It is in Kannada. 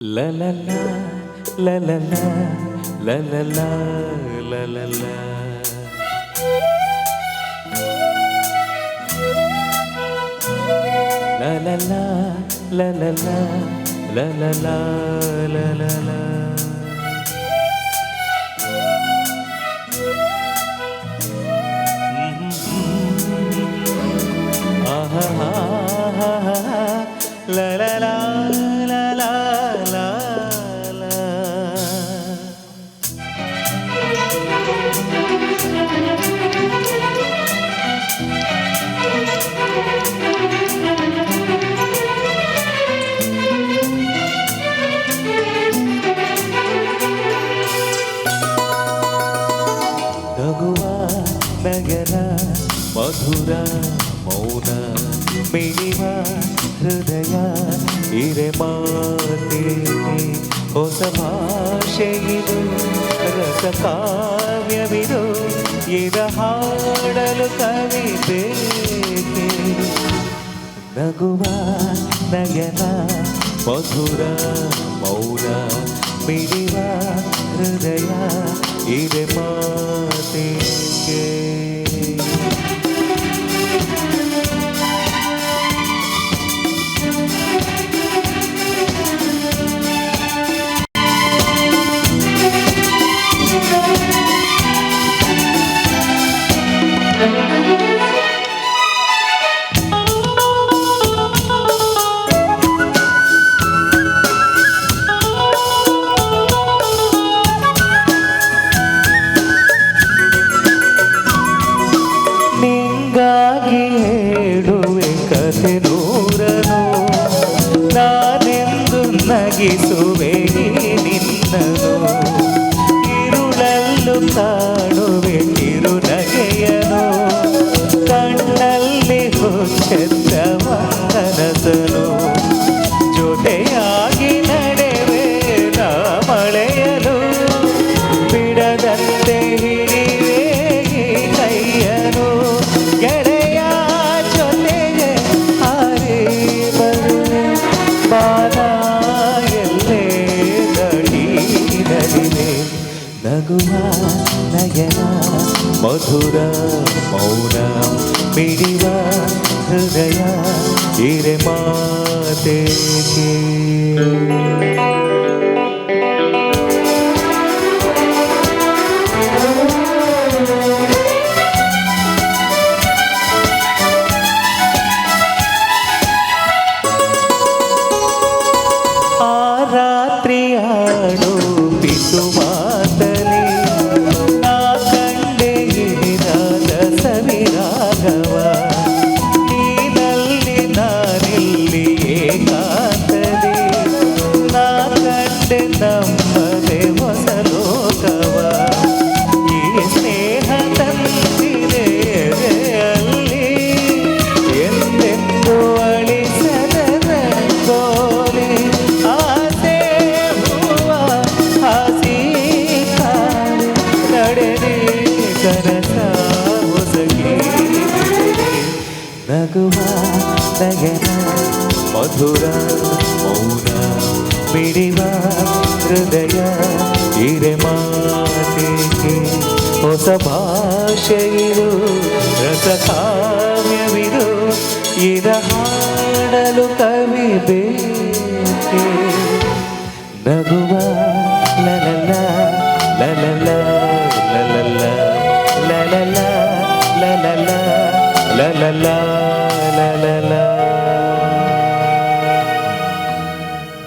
La la la, la la la, la la la, la la la. La la la, la la la, la la la, la la la. Ah ah ah ah ah, la la la, la la la la. ನಗುವ ನಗರ ಮಧುರ ಮೌನ ಮಿಡಿವ ಹೃದಯ ಇರೆ ಮಾತೆ ಹೊಸ ಭಾಷೆಯಿದು ರಸ ಕಾವ್ಯವಿದು ಇದ ಹಾಡಲು ಕವಿತೆ ನಗುವ ನಯನ ಮಧುರ ಮೌನ ಮಿಡಿವ ಹೃದಯ ಇರೆ ಮಾತೆಗೆ ನಿಂಗಾಗಿ ಹೇಳುವೆ ಕಥೆ ನೂರನು ನಾನೆಂದು ನಗಿಸುವೆ ನಿನ್ನನು ഇരുಳಲ್ಲೂ ಕಾಣುವೆ ಕಿರು ನಗೆಯನು ಕಣ್ಣಲ್ಲಿ ಹುಚ್ಚೆತ್ತ ಕನಸನು ಜೊತೆಯಾಗಿ ನಡೆವೆ ನಾ ಮಳೆಯಲು ಬಿಡದಂತೆ ಹಿಡಿವೆ ಈ ಕೈಯನು ಗೆಳೆಯ ಜೊತೆಗೆ ಹಾರಿ ಬರುವೆ ಬಾನ ಎಲ್ಲೇ ನಡಿವೆ ನಗುವ ನಯನ ಮಧುರ ಮೌನ ಮಿಡಿವ ಹೃದಯ ಇರೆ ಮಾತೆಗೆ ರಾತ್ರಿ ಹಾಡು ಪಿಸು ಮಾತಲಿ ನಾ ಕಂಡೆ ಹಿಡಿದಾದ ಸವಿರಾಗವ ನೀನಲ್ಲಿ ನಾನಿಲ್ಲಿ ಏಕಾಂತಲಿ ನಾ ಕಂಡೆ ನಮ್ಮದೆ ಹೊಸ ಲೋಕವ ಈ ಸ್ನೇಹ ತಂದಿದೆ ಅಲ್ಲಿ ಎಂದೆಂದು ಅಳಿಸದ ರಂಗೋಲಿ ಕನಸ ಹೊಸಗಿ ನಗುವ ನಯನ ಮಧುರ ಮೌನ ಮಿಡಿವ ಹೃದಯ ಇರೆ ಮಾತೆಗೆ ಹೊಸ ಭಾಷೆಯಿದು ರಸ ಕಾವ್ಯವಿದು ಇದ ಹಾಡಲು ಕವಿ ಬೇಕೆ ನಗುವ ಲಲಲ ಲಲಲ la la la la la la la la la la